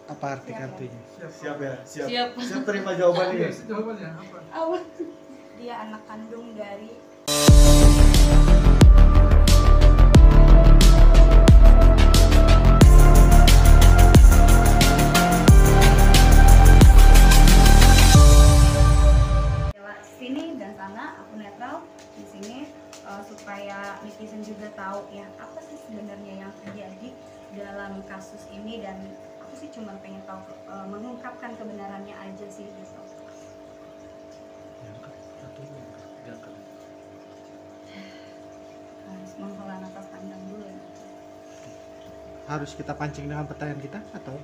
Apa arti kartunya? Siap ya? Siap. Siap. Terima jawabannya. Jawabannya apa? Dia anak kandung dari sini dan sana. Aku netral di sini supaya netizen juga tahu ya apa sih sebenarnya yang terjadi dalam kasus ini, dan aku sih cuma pengen tahu mengungkapkan kebenarannya aja sih gitu. Harus menghela nafas panjang dulu ya. Harus kita pancing dengan pertanyaan kita atau?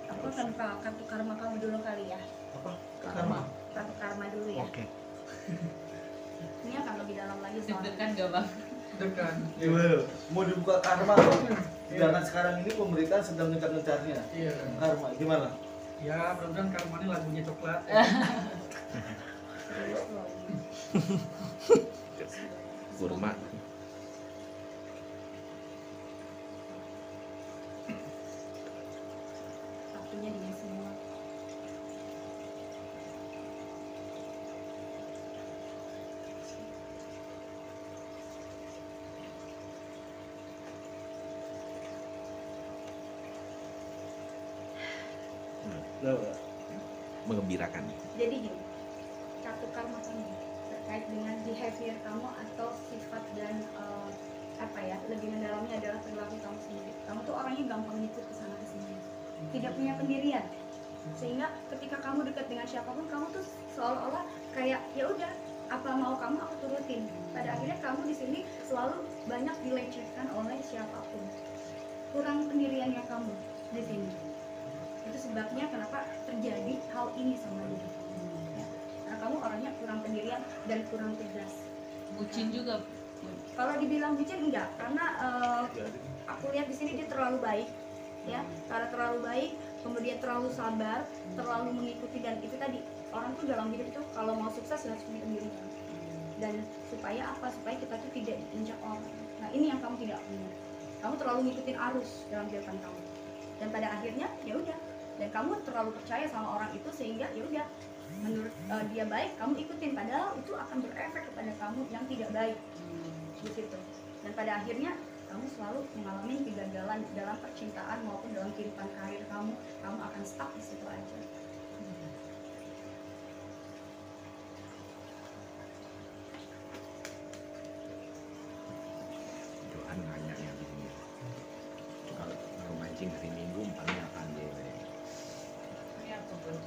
Aku akan buka kartu karma kamu dulu kali ya. Apa? Karma. Kartu karma dulu ya. Oke. Ini akan lebih dalam lagi soalnya. Deg-degan gak bang? Degan. Gimana? Mau dibuka karma? Jangan sekarang ini pemerintahan sedang gencar-gencarnya. Iya. Karma, gimana? Ya, mudah-mudahan karmanya lagunya coklat. Serius loh. Kurma. Kartunya dia semua. Udah. Mengembirakan. Jadi gini, kartu karma kamu terkait dengan behavior kamu atau sifat dan apa ya, lebih mendalamnya adalah perilaku kamu sendiri. Kamu tuh orangnya gampang ngikut ke sana ke sini, tidak punya pendirian, sehingga ketika kamu dekat dengan siapapun kamu tuh seolah-olah kayak ya udah apa mau kamu aku turutin. Pada akhirnya kamu di sini selalu banyak dilecehkan oleh siapapun. Kurang pendiriannya kamu di sini. Itu sebabnya kenapa terjadi hal ini sama dia. Ya. Karena kamu orangnya kurang pendirian dan kurang tegas. Bucin juga. Kalau dibilang bucin enggak, karena aku lihat di sini dia terlalu baik, ya. Karena terlalu baik, kemudian terlalu sabar, terlalu mengikuti, dan itu tadi orang tuh dalam hidup itu kalau mau sukses harus punya pendirian. Dan supaya apa? Supaya kita tuh tidak diinjak orang. Nah ini yang kamu tidak punya. Kamu terlalu ngikutin arus dalam kehidupan kamu. Dan pada akhirnya ya udah. Dan kamu terlalu percaya sama orang itu sehingga ya udah menurut dia baik kamu ikutin, padahal itu akan berefek kepada kamu yang tidak baik di situ. Dan pada akhirnya kamu selalu mengalami kegagalan dalam percintaan maupun dalam kehidupan karir kamu akan stuck di situ aja. Johan nanya yang begini. Kalau mancing hari Minggu paling akan deh. Ini apa bro?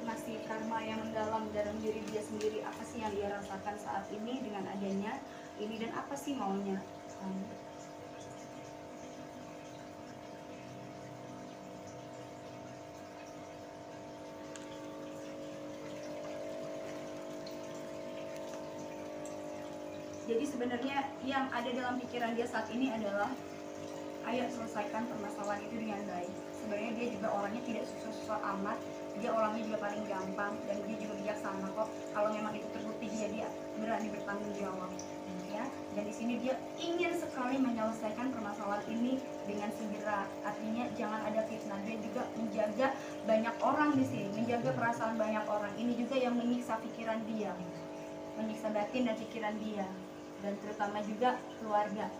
Masih karma yang mendalam dalam diri dia sendiri, apa sih yang dia rasakan saat ini dengan adanya ini, dan apa sih maunya. Jadi sebenarnya yang ada dalam pikiran dia saat ini adalah ayo selesaikan permasalahan itu dengan baik. Sebenarnya dia juga orangnya tidak susah-susah amat, dia orangnya juga paling gampang, dan dia juga bijaksana kok. Kalau memang itu terbukti dia berani bertanggung jawab, ya. Dan di sini dia ingin sekali menyelesaikan permasalahan ini dengan segera. Artinya jangan ada fitnah. Dia juga menjaga banyak orang di sini, menjaga perasaan banyak orang. Ini juga yang menyiksa pikiran dia, menyiksa batin dan pikiran dia, dan terutama juga keluarga.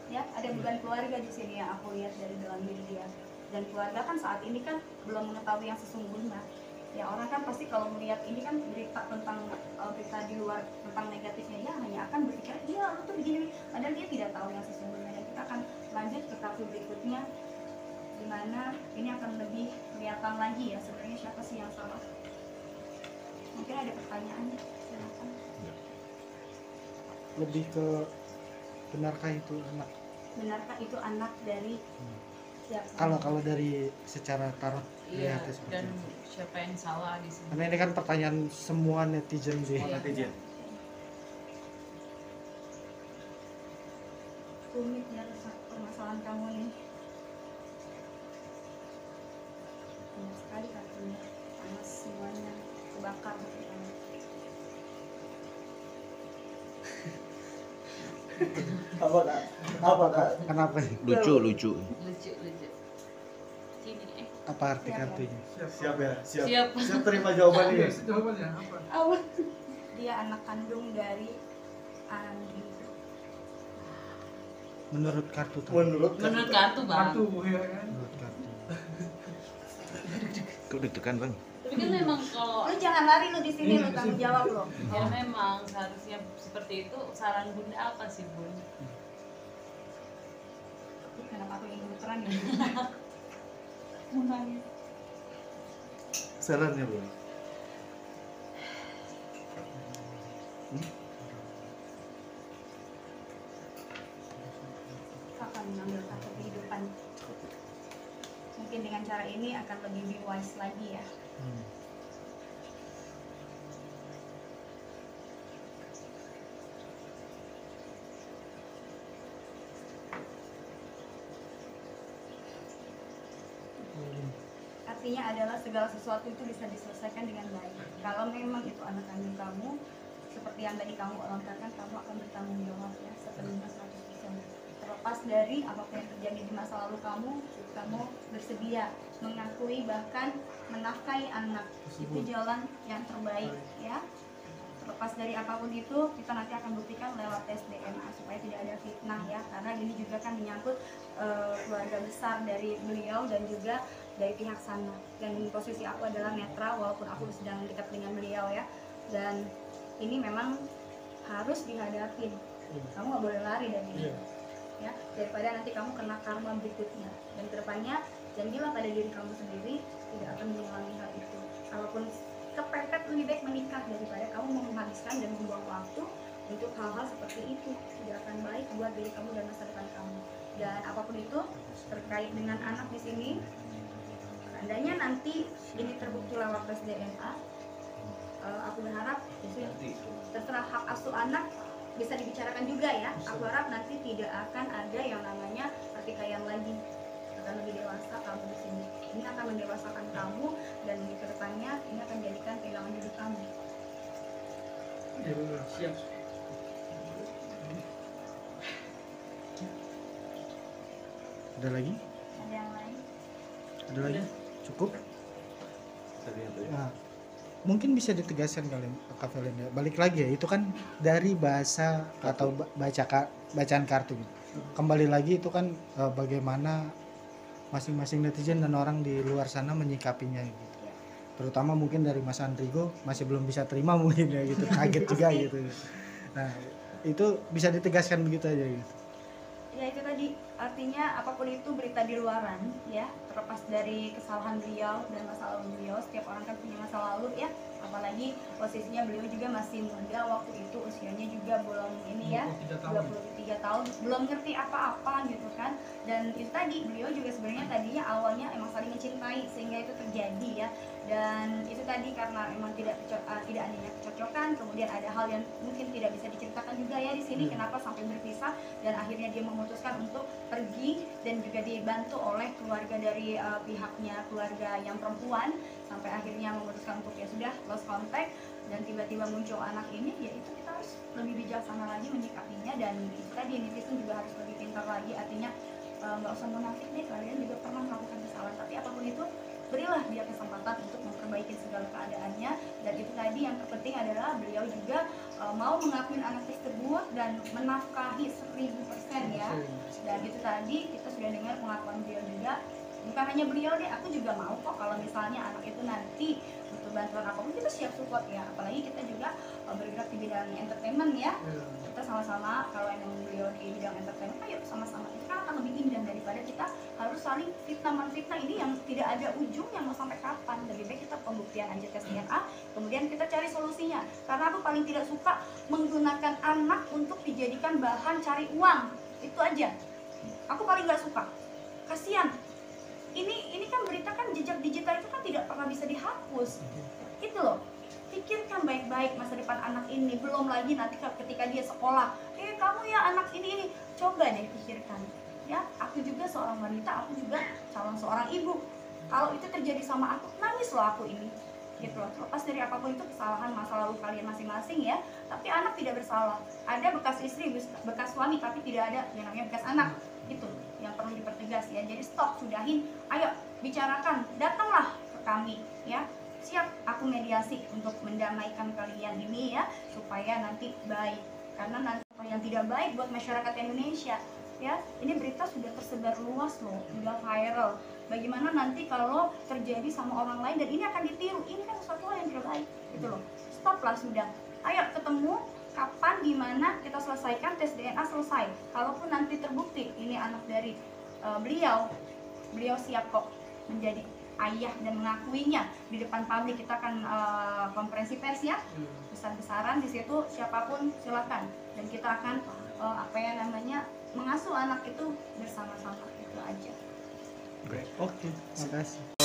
Ya, ada beban keluarga di sini yang aku lihat dari dalam diri dia. Dan keluarga kan saat ini kan belum mengetahui yang sesungguhnya. Ya orang kan pasti kalau melihat ini kan berita tentang berita di luar tentang negatifnya, ya hanya akan berpikir iya lu tuh begini, padahal dia tidak tahu yang sesungguhnya. Dan kita akan lanjut ke kartu berikutnya, dimana ini akan lebih kelihatan lagi ya sebenarnya siapa sih yang salah. Mungkin ada pertanyaannya, silakan. Lebih ke benarkah itu anak? Benarkah itu anak dari siapa? Kalau dari secara tarot Iya. lihatnya seperti Dan itu. siapa yang salah di sini? Karena ini kan pertanyaan semua netizen sih. Iya. Netizen. Rumit ya permasalahan kamu nih. Banyak sekali kartunya, panas semuanya, kebakar hati kamu. Apa kak? Apa kak? Kenapa? Lucu. Lucu. Sini apa arti Siap, ya. kartunya? Siap ya, siap. Siap. Siap terima jawaban ini. Jawabannya apa? Dia anak kandung dari Andi. Menurut kartu tadi. Menurut Menurut kartu bang. Kartu ya kan. Menurut kartu. Kok deg-degan bang? Tapi kan memang kalau Lu jangan lari lu di sini, Iya, lu tanggung jawab lo. ya memang seharusnya seperti itu. Saran bunda apa sih bun? Kenapa aku yang gemeteran ya? Mau nangis. sarannya bro. Akan mengambil kartu kehidupan. Mungkin dengan cara ini akan lebih wise lagi ya. Hmm. Artinya adalah segala sesuatu itu bisa diselesaikan dengan baik. Kalau memang itu anak kandung kamu, seperti yang tadi kamu lontarkan, kamu akan bertanggung jawab ya sepenuhnya 100%. Terlepas dari apapun yang terjadi di masa lalu kamu bersedia mengakui bahkan menafkahi anak. Itu jalan yang terbaik ya. Terlepas dari apapun itu, kita nanti akan buktikan lewat tes DNA supaya tidak ada fitnah ya, karena ini juga kan menyangkut keluarga besar dari beliau dan juga dari pihak sana. Dan posisi aku adalah netral walaupun aku sedang dekat dengan beliau ya. Dan ini memang harus dihadapin. Kamu nggak boleh lari dari ini. Ya, daripada nanti kamu kena karma berikutnya. Dan kedepannya janjilah pada diri kamu sendiri tidak akan mengulangi hal itu. Kalaupun kepepet, lebih baik menikah daripada kamu menghabiskan dan membuang waktu untuk hal-hal seperti itu. Tidak akan baik buat diri kamu dan masa depan kamu. Dan apapun itu terkait dengan anak di sini, seandainya nanti ini terbukti lewat tes DNA, aku berharap terserah hak asuh anak bisa dibicarakan juga ya. Aku harap nanti tidak akan ada yang namanya pertikaian lagi, akan lebih dewasa kamu di sini. Ini akan mendewasakan kamu dan di kedepannya ini akan menjadikan pegangan hidup kamu. Ya, siap. Ada lagi? Ada yang lain? Ada lagi? Cukup? Tadi apa ya? Nah, mungkin bisa ditegaskan kali Kak Velen ya. Balik lagi ya, itu kan dari bahasa atau bacaan kartu gitu. Kembali lagi itu kan bagaimana masing-masing netizen dan orang di luar sana menyikapinya gitu. Terutama mungkin dari Mas Andrigo masih belum bisa terima mungkin ya gitu, kaget juga gitu. Nah, itu bisa ditegaskan begitu aja gitu. Ya itu tadi, artinya apapun itu berita di luaran ya, terlepas dari kesalahan beliau dan masa lalu beliau. Setiap orang kan punya masa lalu ya, apalagi posisinya beliau juga masih muda waktu itu, usianya juga belum ini ya, 23 tahun, belum ngerti apa-apa gitu kan. Dan itu tadi, beliau juga sebenarnya tadinya awalnya emang saling mencintai sehingga itu terjadi ya. Dan itu tadi karena emang tidak adanya kecocokan, kemudian ada hal yang mungkin tidak bisa diceritakan juga ya di sini, kenapa sampai berpisah, dan akhirnya dia memutuskan untuk pergi dan juga dibantu oleh keluarga dari pihaknya keluarga yang perempuan, sampai akhirnya memutuskan untuk ya sudah lost contact. Dan tiba-tiba muncul anak ini, ya itu kita harus lebih bijaksana lagi menyikapinya. Dan itu tadi, netizen juga harus lebih pintar lagi, artinya nggak usah munafik deh, kalian juga pernah melakukan kesalahan, tapi apapun itu berilah dia kesempatan untuk memperbaiki segala keadaannya. Dan itu tadi yang terpenting adalah beliau juga mau mengakui anak tersebut dan menafkahi 1000% ya. Dan itu tadi kita sudah dengar pengakuan beliau juga. Bukan hanya beliau deh, aku juga mau kok kalau misalnya anak itu nanti butuh bantuan apapun, kita siap support ya. Apalagi kita juga bergerak di bidang entertainment ya. Kita sama-sama, kalau emang beliau di bidang entertainment, ayo sama-sama, itu kan akan lebih indah daripada kita harus saling fitnah-menfitnah ini yang tidak ada ujungnya mau sampai kapan. Lebih baik kita pembuktian aja tes DNA, kemudian kita cari solusinya. Karena aku paling tidak suka menggunakan anak untuk dijadikan bahan cari uang, itu aja. Aku paling nggak suka, kasihan. Ini kan berita kan, jejak digital itu kan tidak pernah bisa dihapus. Itu loh, pikirkan baik-baik masa depan anak ini. Belum lagi nanti ketika dia sekolah, kamu ya anak ini, coba deh pikirkan ya. Aku juga seorang wanita, aku juga calon seorang ibu. Kalau itu terjadi sama aku, nangis loh aku ini gitu loh. Lepas dari apapun itu kesalahan masa lalu kalian masing-masing ya, tapi anak tidak bersalah. Ada bekas istri, bekas suami, tapi tidak ada yang namanya bekas anak. Itu yang perlu dipertegas ya. Jadi stop, sudahin, ayo bicarakan, datanglah ke kami ya, siap aku mediasi untuk mendamaikan kalian ini ya, supaya nanti baik, karena nanti yang tidak baik buat masyarakat Indonesia ya. Ini berita sudah tersebar luas loh, sudah viral. Bagaimana nanti kalau terjadi sama orang lain dan ini akan ditiru, ini kan sesuatu hal yang tidak baik gitu loh. Stoplah sudah, ayo ketemu kapan, gimana kita selesaikan, tes DNA selesai. Kalaupun nanti terbukti ini anak dari beliau siap kok menjadi ayah dan mengakuinya di depan publik. Kita akan konferensi pers ya, besar-besaran di situ, siapapun silakan, dan kita akan mengasuh anak itu bersama-sama, itu aja. Oke, makasih.